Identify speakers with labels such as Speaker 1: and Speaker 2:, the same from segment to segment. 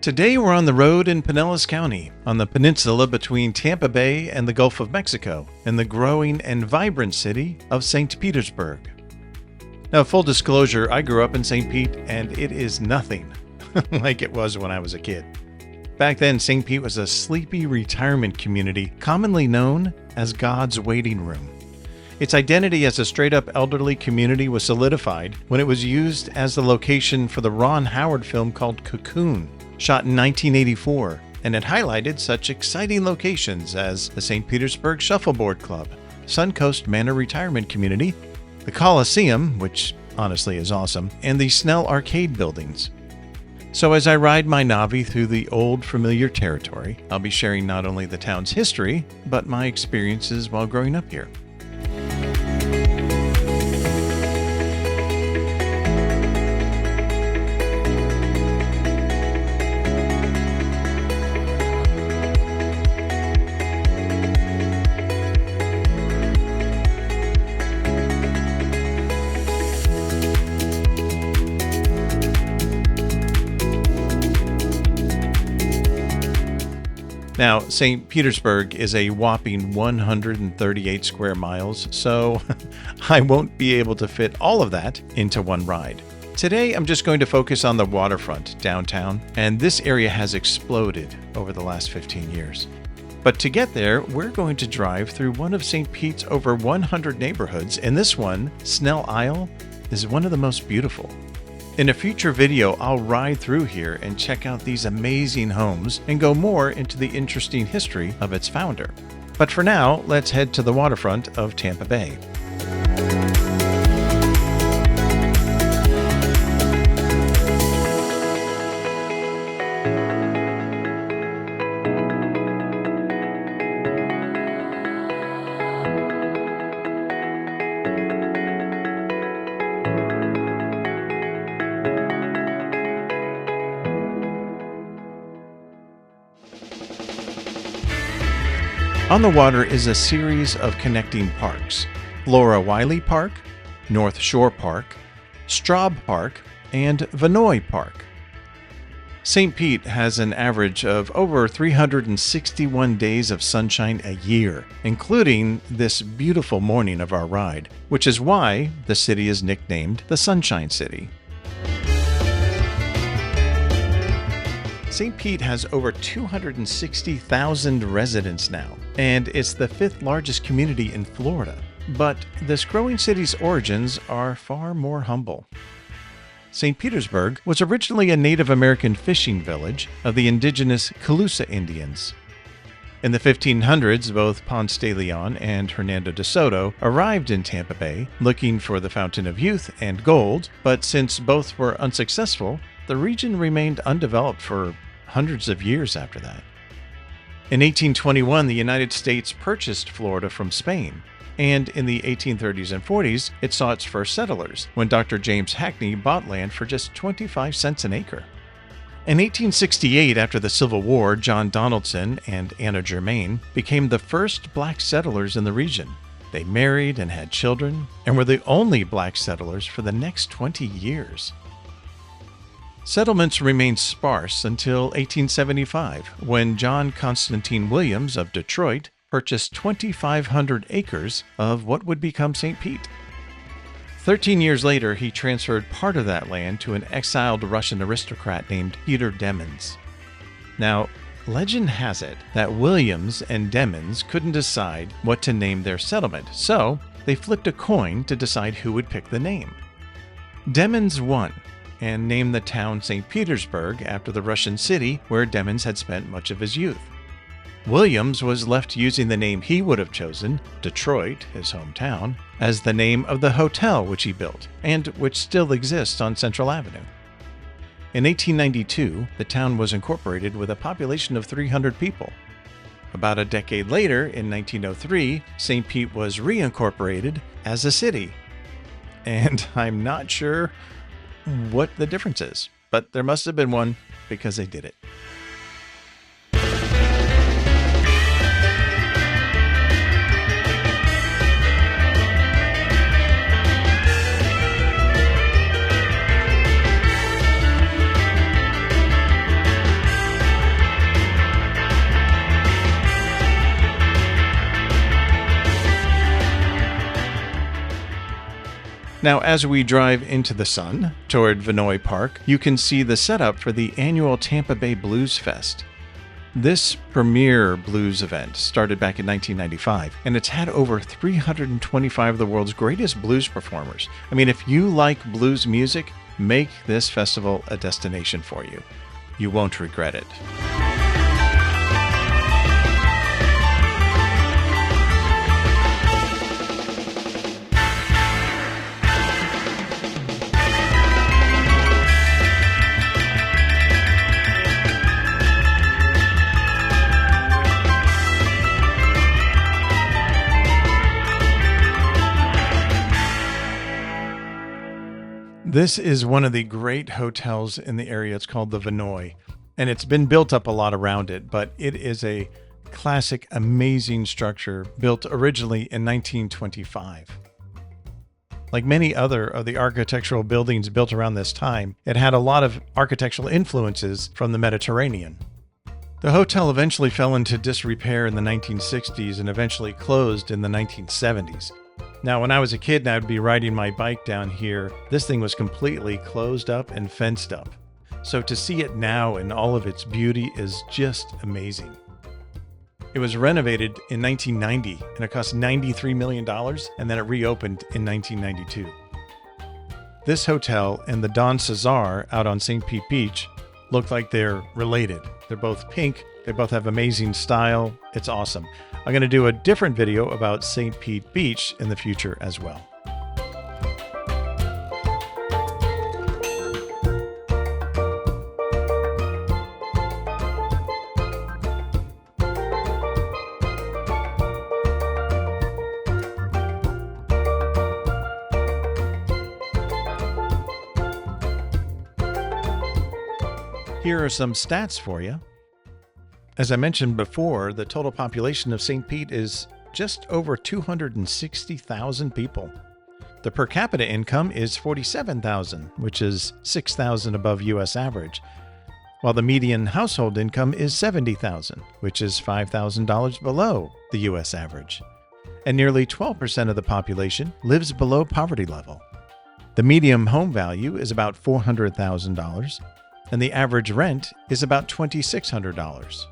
Speaker 1: Today we're on the road in Pinellas County, on the peninsula between Tampa Bay and the Gulf of Mexico, in the growing and vibrant city of St. Petersburg. Now, full disclosure, I grew up in St. Pete, and it is nothing like it was when I was a kid. Back then, St. Pete was a sleepy retirement community commonly known as God's waiting room. Its identity as a straight-up elderly community was solidified when it was used as the location for the Ron Howard film called Cocoon, shot in 1984, and it highlighted such exciting locations as the St. Petersburg Shuffleboard Club, Suncoast Manor Retirement Community, the Coliseum, which honestly is awesome, and the Snell arcade buildings. So as I ride my Navi through the old familiar territory, I'll be sharing not only the town's history, but my experiences while growing up here. Now, St. Petersburg is a whopping 138 square miles, so I won't be able to fit all of that into one ride. Today, I'm just going to focus on the Waterfront Downtown, and this area has exploded over the last 15 years. But to get there, we're going to drive through one of St. Pete's over 100 neighborhoods, and this one, Snell Isle, is one of the most beautiful. In a future video, I'll ride through here and check out these amazing homes and go more into the interesting history of its founder. But for now, let's head to the waterfront of Tampa Bay. On the water is a series of connecting parks: Laura Wiley Park, North Shore Park, Straub Park, and Vinoy Park. St. Pete has an average of over 361 days of sunshine a year, including this beautiful morning of our ride, which is why the city is nicknamed the Sunshine City. St. Pete has over 260,000 residents now, and it's the fifth largest community in Florida. But this growing city's origins are far more humble. St. Petersburg was originally a Native American fishing village of the indigenous Calusa Indians. In the 1500s, both Ponce de Leon and Hernando de Soto arrived in Tampa Bay looking for the Fountain of Youth and gold, but since both were unsuccessful, the region remained undeveloped for hundreds of years after that. In 1821, the United States purchased Florida from Spain, and in the 1830s and 40s, it saw its first settlers when Dr. James Hackney bought land for just 25 cents an acre. In 1868, after the Civil War, John Donaldson and Anna Germain became the first black settlers in the region. They married and had children, and were the only black settlers for the next 20 years. Settlements remained sparse until 1875, when John Constantine Williams of Detroit purchased 2,500 acres of what would become St. Pete. 13 years later, he transferred part of that land to an exiled Russian aristocrat named Peter Demens. Now, legend has it that Williams and Demens couldn't decide what to name their settlement, so they flipped a coin to decide who would pick the name. Demens won, and named the town St. Petersburg after the Russian city where Demens had spent much of his youth. Williams was left using the name he would have chosen, Detroit, his hometown, as the name of the hotel which he built, and which still exists on Central Avenue. In 1892, the town was incorporated with a population of 300 people. About a decade later, in 1903, St. Pete was reincorporated as a city. And I'm not sure what the difference is, but there must have been one because they did it. Now, as we drive into the sun toward Vinoy Park, you can see the setup for the annual Tampa Bay Blues Fest. This premier blues event started back in 1995, and it's had over 325 of the world's greatest blues performers. I mean, if you like blues music, make this festival a destination for you. You won't regret it. This is one of the great hotels in the area. It's called the Vinoy, and it's been built up a lot around it, but it is a classic, amazing structure built originally in 1925. Like many other of the architectural buildings built around this time, it had a lot of architectural influences from the Mediterranean. The hotel eventually fell into disrepair in the 1960s and eventually closed in the 1970s. Now, when I was a kid and I'd be riding my bike down here, this thing was completely closed up and fenced up. So to see it now in all of its beauty is just amazing. It was renovated in 1990 and it cost $93 million, and then it reopened in 1992. This hotel and the Don Cesar out on St. Pete Beach look like they're related. They're both pink. They both have amazing style. It's awesome. I'm going to do a different video about St. Pete Beach in the future as well. Here are some stats for you. As I mentioned before, the total population of St. Pete is just over 260,000 people. The per capita income is $47,000, which is $6,000 above U.S. average, while the median household income is $70,000, which is $5,000 below the U.S. average. And nearly 12% of the population lives below poverty level. The median home value is about $400,000, and the average rent is about $2,600.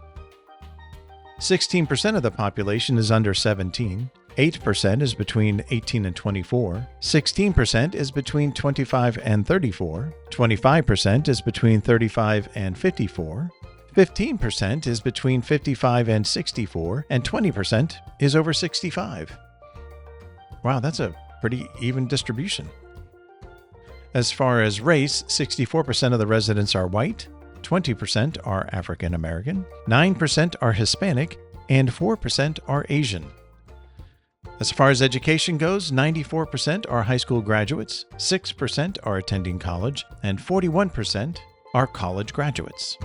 Speaker 1: 16% of the population is under 17, 8% is between 18 and 24, 16% is between 25 and 34, 25% is between 35 and 54, 15% is between 55 and 64, and 20% is over 65. Wow, that's a pretty even distribution. As far as race, 64% of the residents are white, 20% are African American, 9% are Hispanic, and 4% are Asian. As far as education goes, 94% are high school graduates, 6% are attending college, and 41% are college graduates.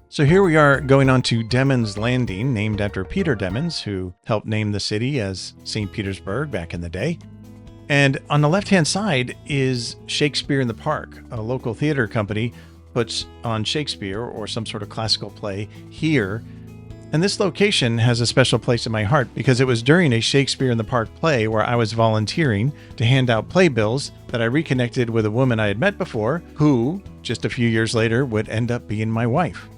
Speaker 1: So here we are going on to Demens Landing, named after Peter Demens, who helped name the city as St. Petersburg back in the day. And on the left-hand side is Shakespeare in the Park. A local theater company puts on Shakespeare or some sort of classical play here. And this location has a special place in my heart because it was during a Shakespeare in the Park play where I was volunteering to hand out playbills that I reconnected with a woman I had met before who, just a few years later, would end up being my wife.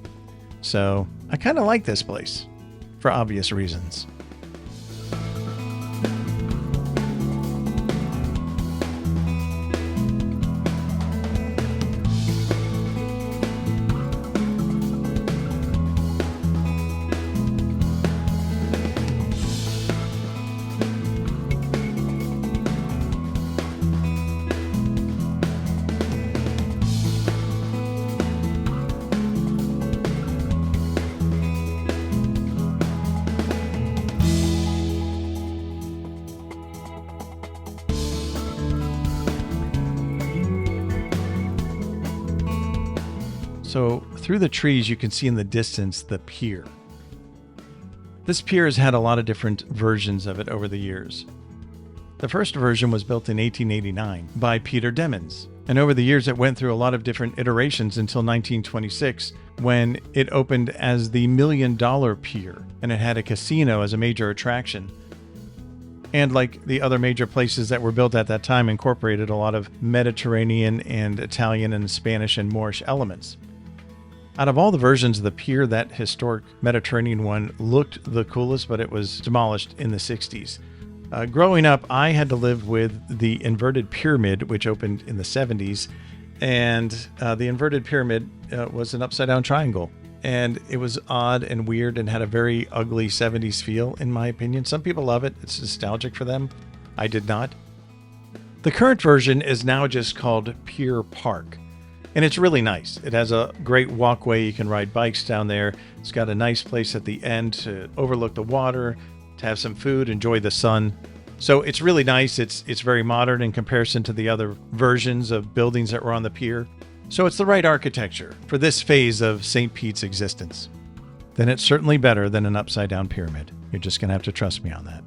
Speaker 1: So I kind of like this place for obvious reasons. So through the trees, you can see in the distance the pier. This pier has had a lot of different versions of it over the years. The first version was built in 1889 by Peter Demens, and over the years it went through a lot of different iterations until 1926, when it opened as the $1 Million Pier, and it had a casino as a major attraction. And like the other major places that were built at that time, incorporated a lot of Mediterranean and Italian and Spanish and Moorish elements. Out of all the versions of the pier, that historic Mediterranean one looked the coolest, but it was demolished in the 60s. Growing up, I had to live with the inverted pyramid, which opened in the 70s. And the inverted pyramid was an upside-down triangle. And it was odd and weird and had a very ugly 70s feel, in my opinion. Some people love it. It's nostalgic for them. I did not. The current version is now just called Pier Park. And it's really nice. It has a great walkway. You can ride bikes down there. It's got a nice place at the end to overlook the water, to have some food, enjoy the sun. So it's really nice. It's very modern in comparison to the other versions of buildings that were on the pier. So it's the right architecture for this phase of St. Pete's existence. Then it's certainly better than an upside-down pyramid. You're just going to have to trust me on that.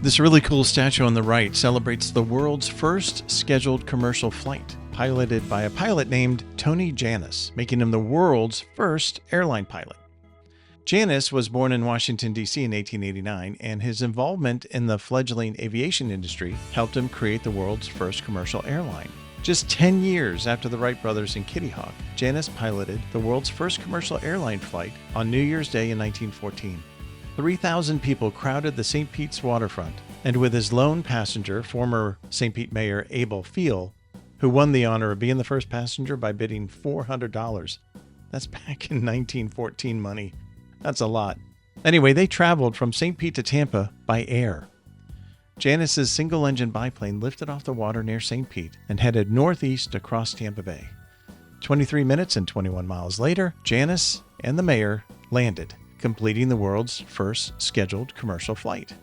Speaker 1: This really cool statue on the right celebrates the world's first scheduled commercial flight, piloted by a pilot named Tony Jannus, making him the world's first airline pilot. Jannus was born in Washington, D.C. in 1889, and his involvement in the fledgling aviation industry helped him create the world's first commercial airline. Just 10 years after the Wright brothers in Kitty Hawk, Jannus piloted the world's first commercial airline flight on New Year's Day in 1914. 3,000 people crowded the St. Pete's waterfront, and with his lone passenger, former St. Pete Mayor Abel Field, who won the honor of being the first passenger by bidding $400. That's back in 1914 money. That's a lot. Anyway, they traveled from St. Pete to Tampa by air. Jannus's single-engine biplane lifted off the water near St. Pete and headed northeast across Tampa Bay. 23 minutes and 21 miles later, Jannus and the mayor landed, completing the world's first scheduled commercial flight.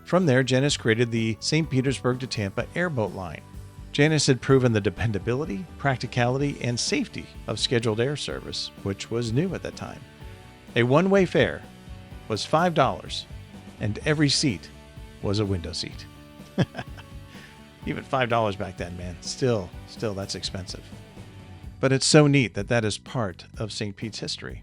Speaker 1: From there, Jannus created the St. Petersburg to Tampa airboat line. Jannus had proven the dependability, practicality, and safety of scheduled air service, which was new at that time. A one-way fare was $5, and every seat was a window seat. Even $5 back then, man. Still, that's expensive. But it's so neat that that is part of St. Pete's history.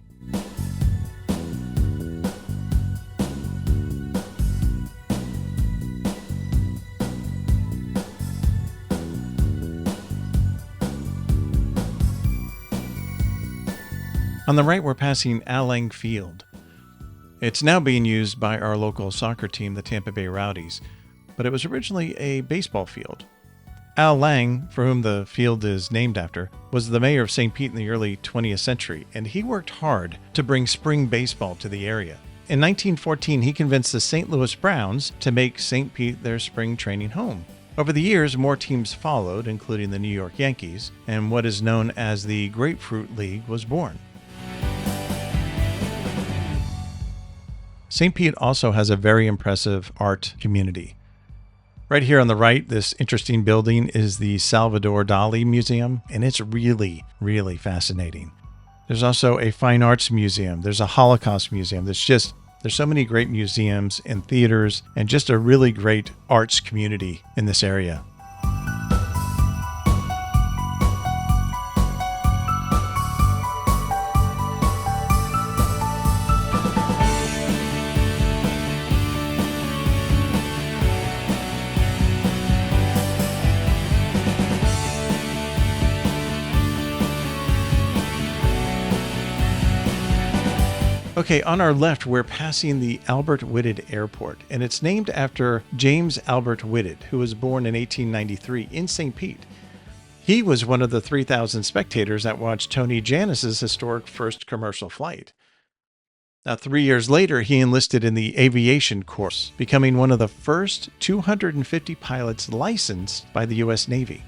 Speaker 1: On the right, we're passing Allang Field. It's now being used by our local soccer team, the Tampa Bay Rowdies, but it was originally a baseball field. Al Lang, for whom the field is named after, was the mayor of St. Pete in the early 20th century, and he worked hard to bring spring baseball to the area. In 1914, he convinced the St. Louis Browns to make St. Pete their spring training home. Over the years, more teams followed, including the New York Yankees, and what is known as the Grapefruit League was born. St. Pete also has a very impressive art community. Right here on the right, this interesting building is the Salvador Dali Museum, and it's really, really fascinating. There's also a fine arts museum. There's a Holocaust museum. There's so many great museums and theaters and just a really great arts community in this area. Okay, on our left, we're passing the Albert Whitted Airport, and it's named after James Albert Whitted, who was born in 1893 in St. Pete. He was one of the 3,000 spectators that watched Tony Jannus's historic first commercial flight. Now, 3 years later, he enlisted in the aviation corps, becoming one of the first 250 pilots licensed by the U.S. Navy.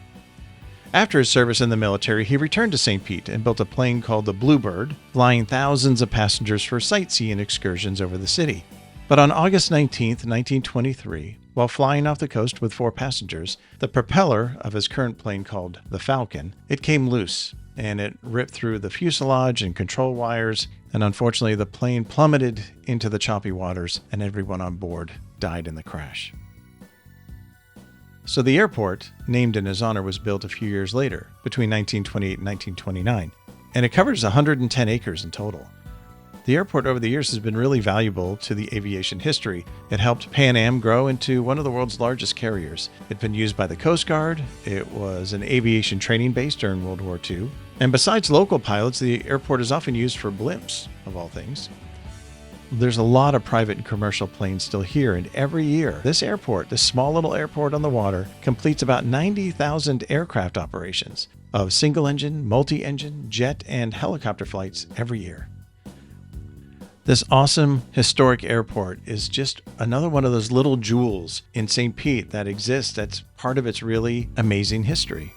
Speaker 1: After his service in the military, he returned to St. Pete and built a plane called the Bluebird, flying thousands of passengers for sightseeing excursions over the city. But on August 19, 1923, while flying off the coast with 4 passengers, the propeller of his current plane called the Falcon, it came loose, and it ripped through the fuselage and control wires, and unfortunately the plane plummeted into the choppy waters, and everyone on board died in the crash. So the airport, named in his honor, was built a few years later, between 1928 and 1929, and it covers 110 acres in total. The airport over the years has been really valuable to the aviation history. It helped Pan Am grow into one of the world's largest carriers. It's been used by the Coast Guard. It was an aviation training base during World War II. And besides local pilots, the airport is often used for blimps, of all things. There's a lot of private and commercial planes still here, and every year, this airport, this small little airport on the water, completes about 90,000 aircraft operations of single-engine, multi-engine, jet, and helicopter flights every year. This awesome historic airport is just another one of those little jewels in St. Pete that exists that's part of its really amazing history.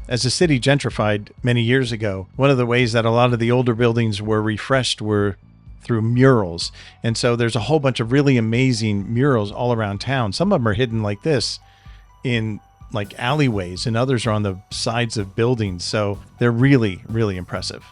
Speaker 1: As the city gentrified many years ago, one of the ways that a lot of the older buildings were refreshed were through murals. And so there's a whole bunch of really amazing murals all around town. Some of them are hidden like this in like alleyways, and others are on the sides of buildings. So they're really, really impressive.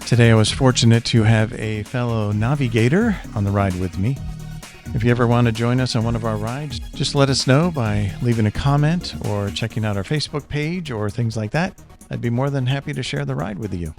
Speaker 1: Today I was fortunate to have a fellow Navi-Gator on the ride with me. If you ever want to join us on one of our rides, just let us know by leaving a comment or checking out our Facebook page or things like that. I'd be more than happy to share the ride with you.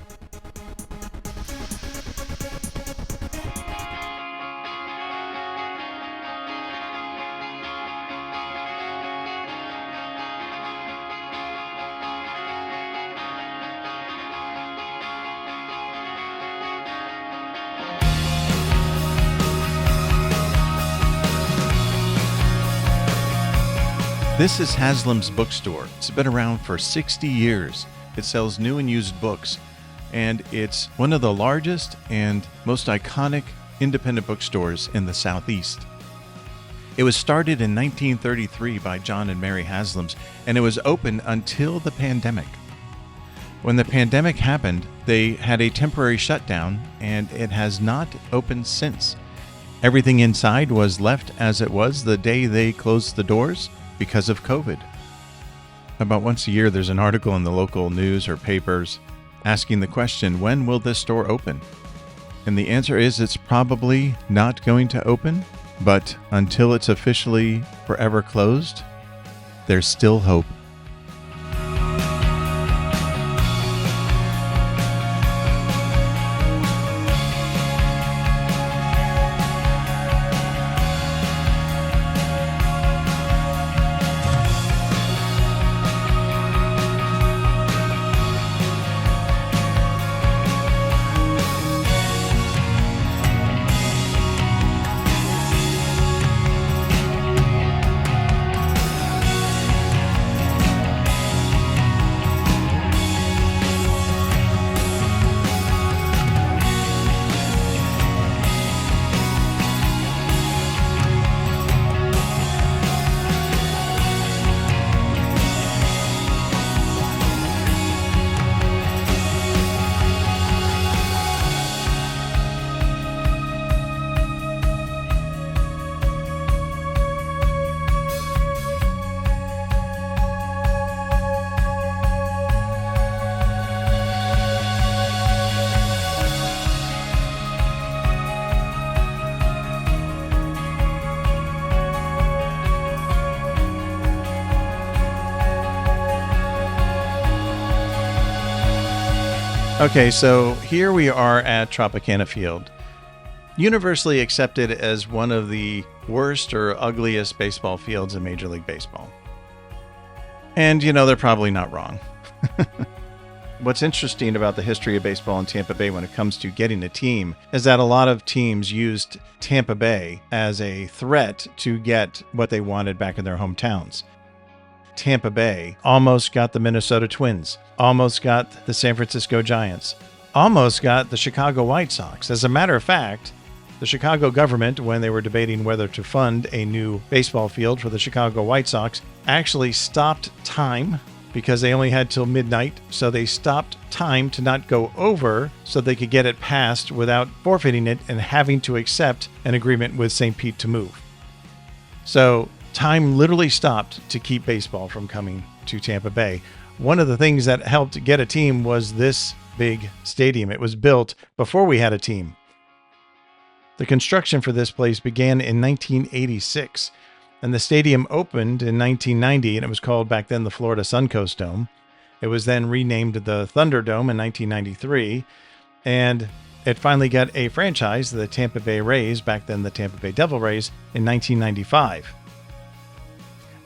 Speaker 1: This is Haslam's bookstore. It's been around for 60 years. It sells new and used books, and it's one of the largest and most iconic independent bookstores in the Southeast. It was started in 1933 by John and Mary Haslams, and it was open until the pandemic. When the pandemic happened, they had a temporary shutdown, and it has not opened since. Everything inside was left as it was the day they closed the doors because of COVID. About once a year, there's an article in the local news or papers asking the question, when will this store open? And the answer is it's probably not going to open, but until it's officially forever closed, there's still hope. Okay, so here we are at Tropicana Field, universally accepted as one of the worst or ugliest baseball fields in Major League Baseball. And, they're probably not wrong. What's interesting about the history of baseball in Tampa Bay when it comes to getting a team is that a lot of teams used Tampa Bay as a threat to get what they wanted back in their hometowns. Tampa Bay almost got the Minnesota Twins, almost got the San Francisco Giants, almost got the Chicago White Sox. As a matter of fact, the Chicago government, when they were debating whether to fund a new baseball field for the Chicago White Sox, actually stopped time because they only had till midnight. So they stopped time to not go over so they could get it passed without forfeiting it and having to accept an agreement with St. Pete to move. So time literally stopped to keep baseball from coming to Tampa Bay. One of the things that helped get a team was this big stadium. It was built before we had a team. The construction for this place began in 1986, and the stadium opened in 1990, and it was called back then the Florida Suncoast Dome. It was then renamed the Thunderdome in 1993, and it finally got a franchise, the Tampa Bay Rays, back then the Tampa Bay Devil Rays, in 1995.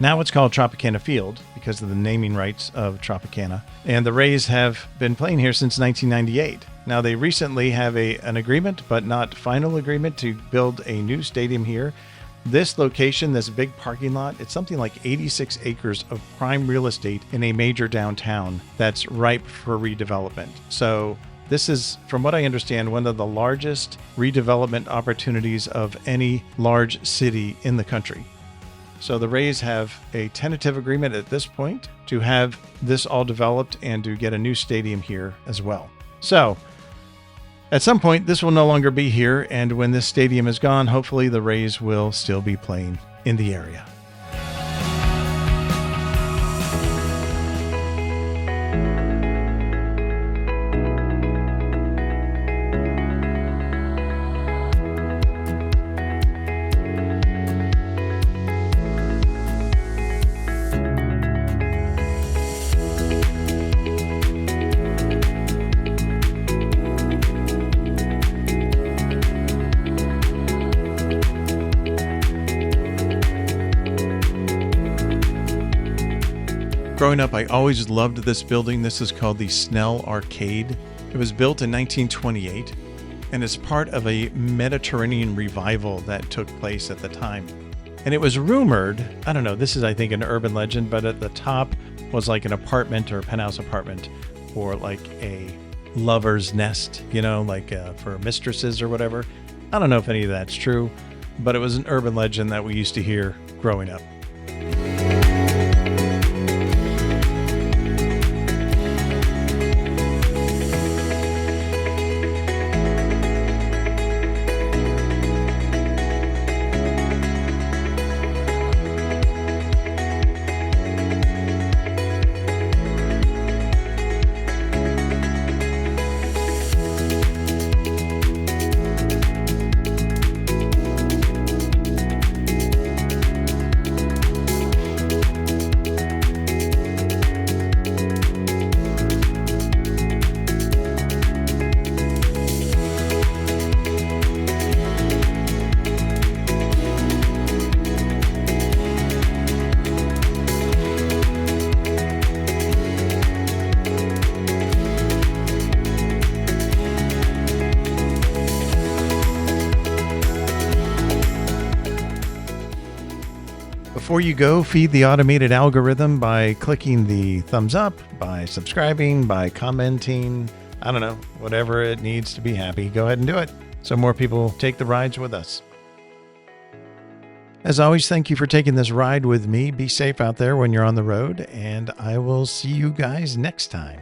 Speaker 1: Now it's called Tropicana Field because of the naming rights of Tropicana, and the Rays have been playing here since 1998. Now, they recently have an agreement, but not final agreement, to build a new stadium here. This location, this big parking lot, it's something like 86 acres of prime real estate in a major downtown that's ripe for redevelopment. So this is, from what I understand, one of the largest redevelopment opportunities of any large city in the country. So the Rays have a tentative agreement at this point to have this all developed and to get a new stadium here as well. So at some point, this will no longer be here, and when this stadium is gone, hopefully the Rays will still be playing in the area. Growing up, I always loved this building. This is called the Snell Arcade. It was built in 1928 and is part of a Mediterranean revival that took place at the time. And it was rumored, I don't know, this is I think an urban legend, but at the top was like an apartment or a penthouse apartment or like a lover's nest, for mistresses or whatever. I don't know if any of that's true, but it was an urban legend that we used to hear growing up. Before you go, feed the automated algorithm by clicking the thumbs up, by subscribing, by commenting, I don't know, whatever it needs to be happy. Go ahead and do it so more people take the rides with us. As always, thank you for taking this ride with me. Be safe out there when you're on the road, and I will see you guys next time.